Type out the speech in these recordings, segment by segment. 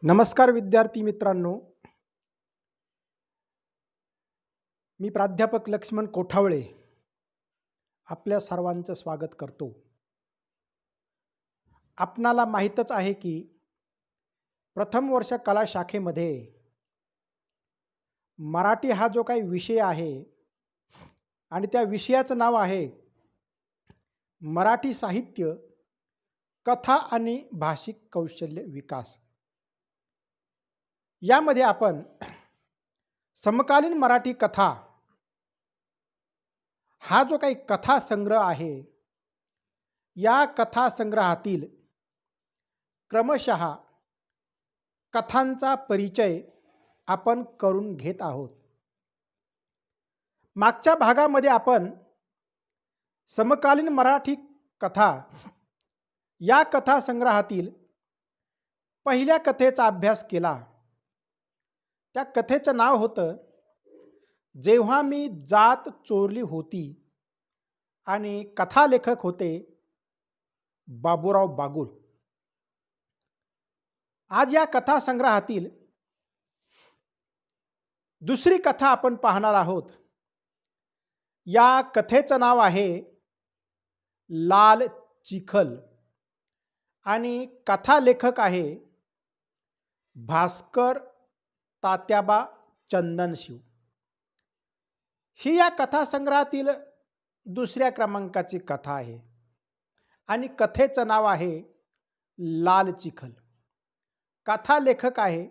नमस्कार विद्यार्थी मित्रांनो, मी प्राध्यापक लक्ष्मण कोठावळे आपल्या सर्वांचं स्वागत करतो. आपणाला माहीतच आहे की प्रथम वर्ष कला शाखेमध्ये मराठी हा जो काही विषय आहे आणि त्या विषयाचं नाव आहे मराठी साहित्य, कथा आणि भाषिक कौशल्य विकास. यामध्ये आपण समकालीन मराठी कथा हा जो काही कथा संग्रह आहे, या कथा संग्रहातील क्रमशः कथांचा परिचय आपण करून घेत आहोत. मागच्या भागामध्ये आपण समकालीन मराठी कथा या कथा संग्रहातील पहिल्या कथेचा अभ्यास केला. त्या कथेचं नाव होतं जेव्हा मी जात चोरली होती आणि कथालेखक होते बाबूराव बागुल. आज या कथा संग्रहातील दुसरी कथा आपण पाहणार आहोत. या कथेचं नाव आहे लाल चिखल आणि कथालेखक आहे भास्कर तात्याबा चंदनशिव. ही या कथा संग्रहातील दुसऱ्या क्रमांकाची कथा आहे आणि कथेचं नाव आहे लाल चिखल. कथालेखक आहे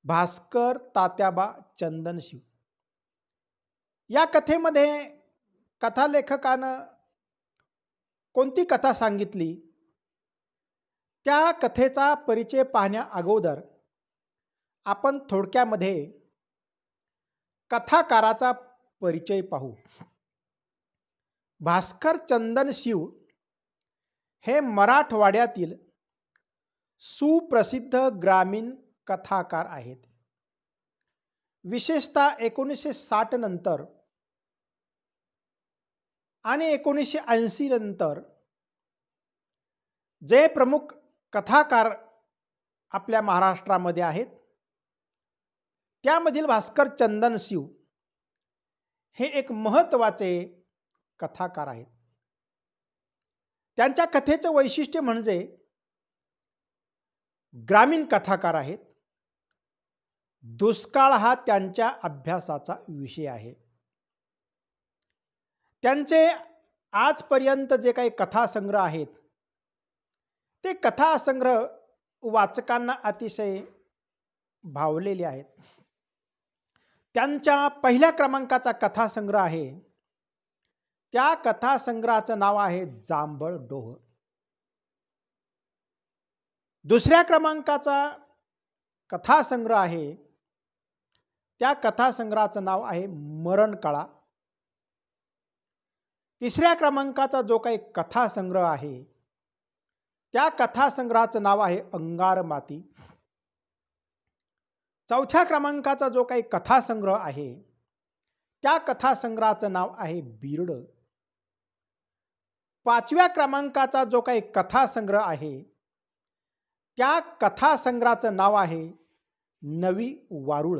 भास्कर तात्याबा चंदनशिव. या कथेमध्ये कथालेखकानं कोणती कथा सांगितली, त्या कथेचा परिचय पाहण्या अगोदर आपण थोडक्यामध्ये कथाकाराचा परिचय पाहू. भास्कर चंदनशिव हे मराठवाड्यातील सुप्रसिद्ध ग्रामीण कथाकार आहेत. विशेषतः 1960 नंतर आणि 1980 नंतर जे प्रमुख कथाकार आपल्या महाराष्ट्रामध्ये आहेत, त्यामधील भास्कर चंदनशिव हे एक महत्त्वाचे कथाकार आहेत. त्यांच्या कथेचं वैशिष्ट्य म्हणजे ग्रामीण कथाकार आहेत. दुष्काळ हा त्यांच्या अभ्यासाचा विषय आहे. त्यांचे आजपर्यंत जे काही कथासंग्रह आहेत, ते कथासंग्रह वाचकांना अतिशय भावलेले आहेत. त्यांच्या पहिल्या क्रमांकाचा कथासंग्रह आहे, त्या कथासंग्रहाचं नाव आहे जांभळ डोह. दुसऱ्या क्रमांकाचा कथासंग्रह आहे, त्या कथासंग्रहाचं नाव आहे मरणकळा. तिसऱ्या क्रमांकाचा जो काही कथासंग्रह आहे, त्या कथासंग्रहाचं नाव आहे अंगार माती. चौथ्या क्रमांकाचा जो काही कथासंग्रह आहे, त्या कथासंग्रहाचं नाव आहे बिरड. पाचव्या क्रमांकाचा जो काही कथासंग्रह आहे, त्या कथासंग्रहाचं नाव आहे नवी वारुळ.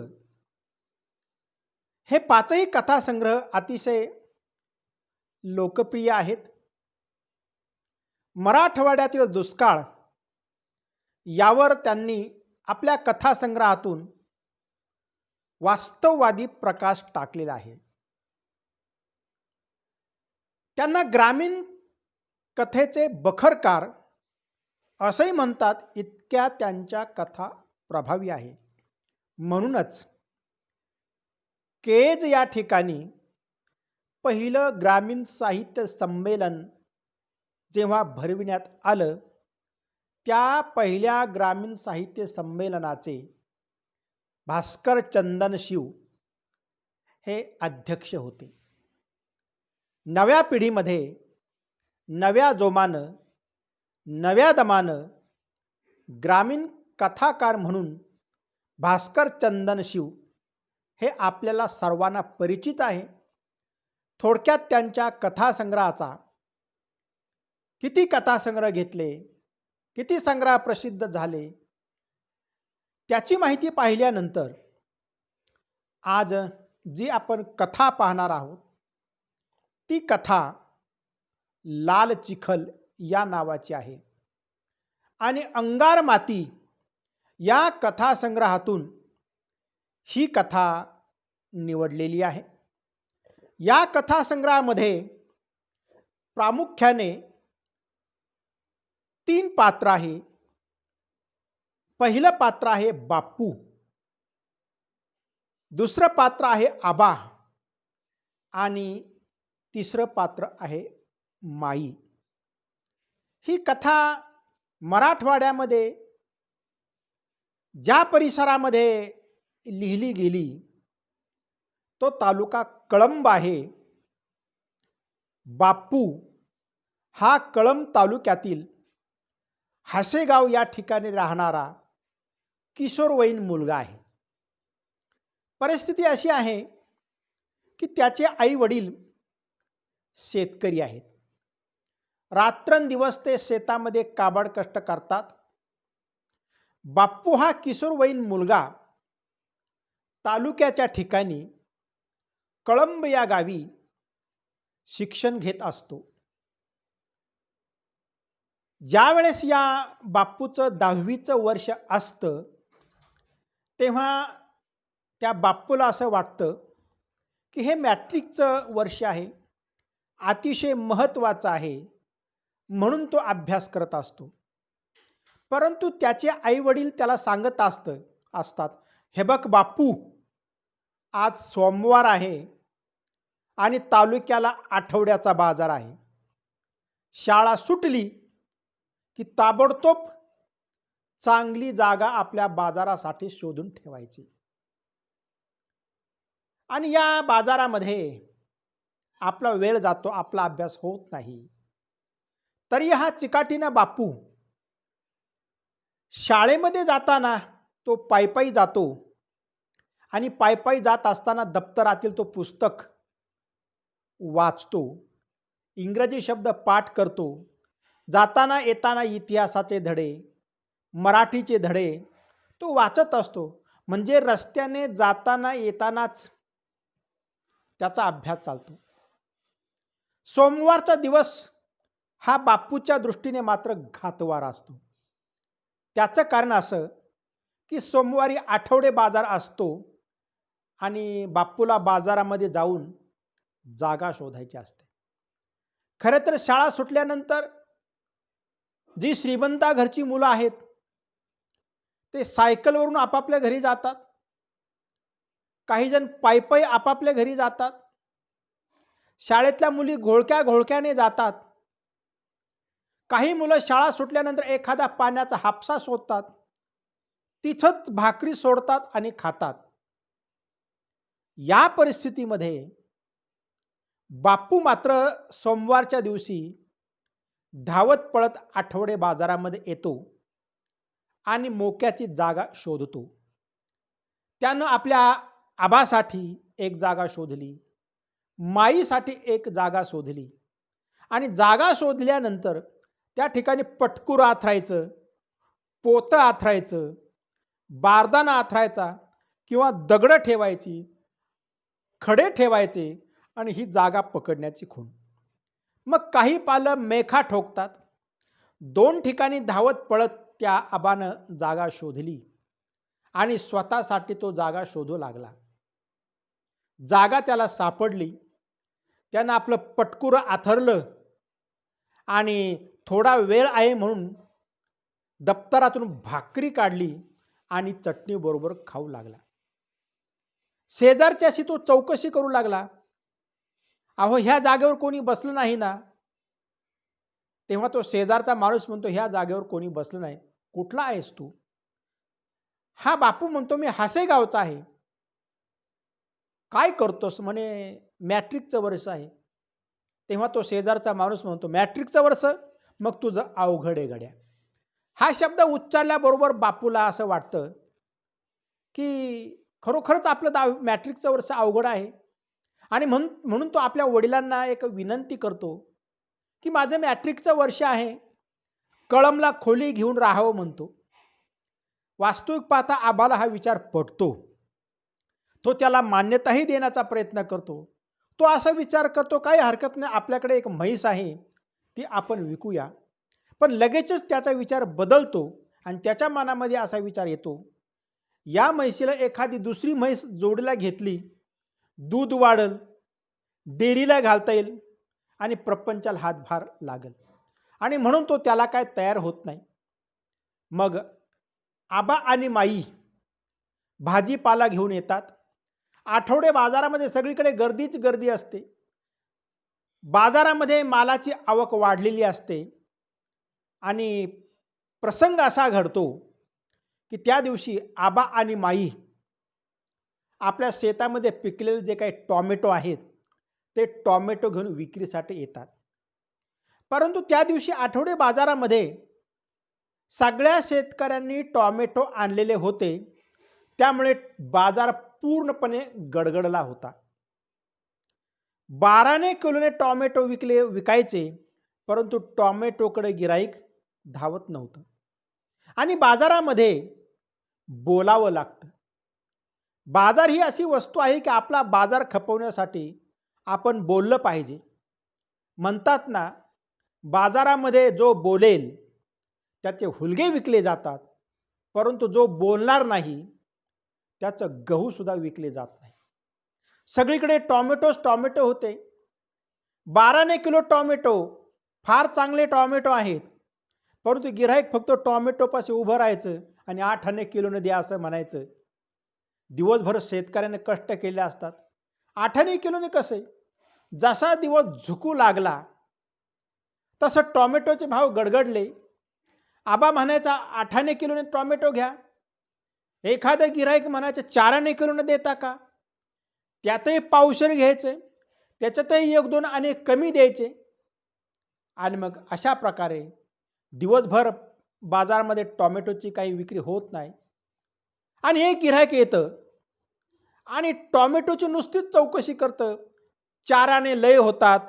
हे पाचही कथासंग्रह अतिशय लोकप्रिय आहेत. मराठवाड्यातील दुष्काळ यावर त्यांनी आपल्या कथासंग्रहातून वास्तववादी प्रकाश टाकलेला आहे. त्यांना ग्रामीण कथेचे बखरकार असंही म्हणतात, इतक्या त्यांच्या कथा प्रभावी आहे. म्हणूनच केज या ठिकाणी पहिलं ग्रामीण साहित्य संमेलन जेव्हा भरविण्यात आलं, त्या पहिल्या ग्रामीण साहित्य संमेलनाचे भास्कर चंदनशिव हे अध्यक्ष होते. नव्या पिढीमध्ये नव्या जोमानं, नव्या दमानं ग्रामीण कथाकार म्हणून भास्कर चंदनशिव हे आपल्याला सर्वांना परिचित आहे. थोडक्यात त्यांच्या कथासंग्रहाचा किती कथासंग्रह घेतले, किती संग्रह प्रसिद्ध झाले, त्याची माहिती पाहिल्यानंतर आज जी आपण कथा पाहणार आहोत, ती कथा लाल चिखल या नावाची आहे आणि अंगार माती या कथासंग्रहातून ही कथा निवडलेली आहे. या कथासंग्रहामध्ये प्रामुख्याने 3 पात्र आहे. पहिलं पात्र आहे बापू, दुसरं पात्र आहे आबा आणि तिसरं पात्र आहे माई. ही कथा मराठवाड्यामध्ये ज्या परिसरामध्ये लिहिली गेली तो तालुका कळंब आहे. बापू हा कळंब तालुक्यातील हासेगाव या ठिकाणी राहणारा किशोरवयीन मुलगा आहे. परिस्थिती अशी आहे की त्याचे आई वडील शेतकरी आहेत. रात्रंदिवस ते शेतामध्ये काबाड कष्ट करतात. बाप्पू हा किशोरवयीन मुलगा तालुक्याच्या ठिकाणी कळंब या गावी शिक्षण घेत असतो. ज्या वेळेस या बाप्पूचं 10वीचं वर्ष असतं तेव्हा त्या बाप्पूला असं वाटतं की हे मॅट्रिकचं वर्ष आहे, अतिशय महत्त्वाचं आहे, म्हणून तो अभ्यास करत असतो. परंतु त्याचे आईवडील त्याला सांगत असतात, हे बघ बाप्पू, आज सोमवार आहे आणि तालुक्याला आठवड्याचा बाजार आहे. शाळा सुटली की ताबडतोब चांगली जागा आपल्या बाजारासाठी शोधून ठेवायची आणि या बाजारामध्ये आपला वेळ जातो, आपला अभ्यास होत नाही. तरी हा चिकाटीना बापू शाळेमध्ये जाताना तो पायी जातो आणि पायी जात असताना दप्तरातील तो पुस्तक वाचतो, इंग्रजी शब्द पाठ करतो. जाताना येताना इतिहासाचे धडे, मराठीचे धडे तो वाचत असतो. म्हणजे रस्त्याने जाताना येतानाच त्याचा अभ्यास चालतो. सोमवारचा दिवस हा बापूच्या दृष्टीने मात्र घातवारा असतो. त्याचं कारण असं की सोमवारी आठवडे बाजार असतो आणि बापूला बाजारामध्ये जाऊन जागा शोधायची असते. खरं तर शाळा सुटल्यानंतर जी श्रीमंता घरची मुलं आहेत ते सायकलवरून आपापल्या घरी जातात, काही जण पायी आपापल्या घरी जातात, शाळेतल्या मुली घोळक्याने जातात. काही मुलं शाळा सुटल्यानंतर एखादा पाण्याचा हापसा शोधतात, तिथंच भाकरी सोडतात आणि खातात. या परिस्थितीमध्ये बापू मात्र सोमवारच्या दिवशी धावत पळत आठवडे बाजारामध्ये येतो आणि मोक्याची जागा शोधतो. त्यानं आपल्या आबासाठी एक जागा शोधली, माईसाठी एक जागा शोधली आणि जागा शोधल्यानंतर त्या ठिकाणी पटकुर आथरायचं, पोतं आथरायचं, बारदाना आथरायचा किंवा दगड ठेवायची, खडे ठेवायचे आणि ही जागा पकडण्याची खूण. मग काही पालं मेखा ठोकतात. 2 ठिकाणी धावत पळत त्या आबानं जागा शोधली आणि स्वतःसाठी तो जागा शोधू लागला. जागा त्याला सापडली. त्यानं आपलं पटकुर आथरलं आणि थोडा वेळ आहे म्हणून दप्तरातून भाकरी काढली आणि चटणी बरोबर खाऊ लागला. शेजारच्याशी तो चौकशी करू लागला, अहो ह्या जागेवर कोणी बसलं नाही ना? तेव्हा तो शेजारचा माणूस म्हणतो, ह्या जागेवर कोणी बसलं नाही. कुठला आहेस तू? हा बापू म्हणतो, मी हासेगावचा आहे. काय करतोस? म्हणे मॅट्रिकचं वर्ष आहे. तेव्हा तो शेजारचा माणूस म्हणतो, मॅट्रिकचं वर्ष? मग तुझं अवघड आहे गड्या. हा शब्द उच्चारल्याबरोबर बापूला असं वाटतं की खरोखरच आपलं मॅट्रिकचं वर्ष अवघड आहे आणि म्हणून तो आपल्या वडिलांना एक विनंती करतो की माझं मॅट्रिकचं वर्ष आहे, कळमला खोली घेऊन राहावं म्हणतो. वास्तविक पाहता आबाला हा विचार पटतो. तो त्याला मान्यताही देण्याचा प्रयत्न करतो. तो असा विचार करतो, काही हरकत नाही, आपल्याकडे एक म्हैस आहे, ती आपण विकूया. पण लगेचच त्याचा विचार बदलतो आणि त्याच्या मनामध्ये असा विचार येतो, या म्हैसीला एखादी दुसरी म्हैस जोडीला घेतली, दूध वाढेल, डेअरीला घालता येईल आणि प्रपंचाला हातभार लागेल. आणि म्हणून तो त्याला काय तयार होत नाही. मग आबा आणि माई भाजीपाला घेऊन येतात. आठवडे बाजारामध्ये सगळीकडे गर्दीच गर्दी असते. बाजारामध्ये मालाची आवक वाढलेली असते आणि प्रसंग असा घडतो, की त्या दिवशी आबा आणि माई आपल्या शेतामध्ये पिकलेले जे काही टोमॅटो आहेत, ते टोमॅटो घेऊन विक्रीसाठी येतात. परंतु त्या दिवशी आठवडे बाजारामध्ये सगळ्या शेतकऱ्यांनी टोमॅटो आणलेले होते. त्यामुळे बाजार पूर्णपणे गडगडला होता. 12ने किलोने टोमॅटो विकायचे, परंतु टोमॅटोकडे गिराईक धावत नव्हतं. आणि बाजारामध्ये बोलावं लागतं. बाजार ही अशी वस्तू आहे, की आपला बाजार खपवण्यासाठी आपण बोललं पाहिजे. म्हणतात ना, बाजारामध्ये जो बोलेल त्याचे हुलगे विकले जातात, परंतु जो बोलणार नाही त्याचं गहू सुद्धा विकले जात नाही. सगळीकडे टोमॅटो होते. 12ने किलो टोमॅटो, फार चांगले टोमॅटो आहेत, परंतु गिऱ्हाईक फक्त टोमॅटोपाशी उभं राहायचं आणि 8 किलोने द्या असं म्हणायचं. दिवसभर शेतकऱ्याने कष्ट केले असतात. 8 किलोने कसे? जसा दिवस झुकू लागला तसं टोमॅटोचे भाव गडगडले. आबा म्हणायचा 8 किलोने टोमॅटो घ्या. एखादं गिऱ्हाईक म्हणायचं 4 किलोने देता का? त्यातही पावशेर घ्यायचे, त्याच्यातही 1-2 आणे कमी द्यायचे. आणि मग अशा प्रकारे दिवसभर बाजारामध्ये टोमॅटोची काही विक्री होत नाही. आणि एक गिऱ्हाईक येतं आणि टोमॅटोची नुसतीच चौकशी करतं. 4 आणे लय होतात,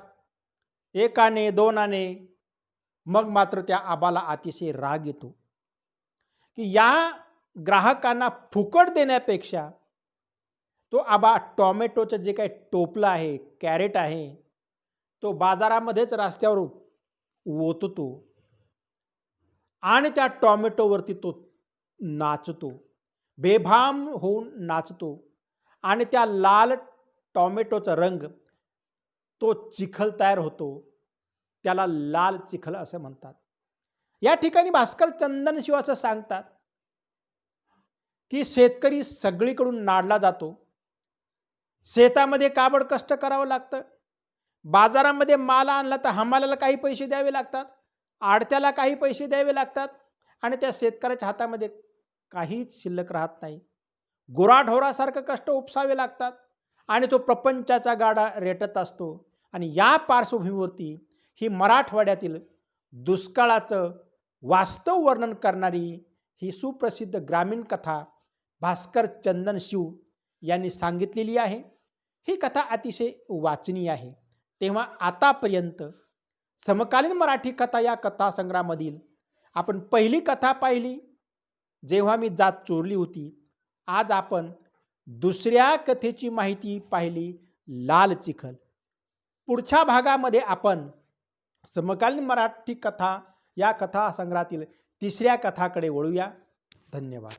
1 आणे, 2 आणे. मग मात्र त्या आबाला अतिशय राग येतो, की या ग्राहकांना फुकट देण्यापेक्षा तो आबा टोमॅटोचं जे काही टोपलं आहे, कॅरेट आहे, तो बाजारामध्येच रस्त्यावर ओततो आणि त्या टोमॅटोवरती तो नाचतो. बेभान होऊन नाचतो आणि त्या लाल टोमॅटोचा रंग, तो चिखल तयार होतो. त्याला लाल चिखल असं म्हणतात. या ठिकाणी भास्कर चंदनशिव असं सांगतात, की शेतकरी सगळीकडून नाडला जातो. शेतामध्ये काबड कष्ट करावं लागतं. बाजारामध्ये माल आणला तर हमालाला काही पैसे द्यावे लागतात, आडत्याला काही पैसे द्यावे लागतात आणि त्या शेतकऱ्याच्या हातामध्ये काहीच शिल्लक राहत नाही. गुराढोरासारखं कष्ट उपसावे लागतात आणि तो प्रपंचाचा गाडा रेटत असतो. आणि या पार्श्वभूमीवरती ही मराठवाड्यातील दुष्काळाचं वास्तव वर्णन करणारी ही सुप्रसिद्ध ग्रामीण कथा भास्कर चंदनशिव यांनी सांगितलेली आहे. ही कथा अतिशय वाचनीय आहे. तेव्हा आतापर्यंत समकालीन मराठी कथा या कथासंग्रहामधील आपण पहिली कथा पाहिली, जेव्हा मी जात चोरली होती. आज आपण दुसऱ्या कथेची माहिती पाहिली, लाल चिखल. पुढच्या भागामध्ये आपण समकालीन मराठी कथा या कथासंग्रहातील तिसऱ्या कथाकडे वळूया. धन्यवाद.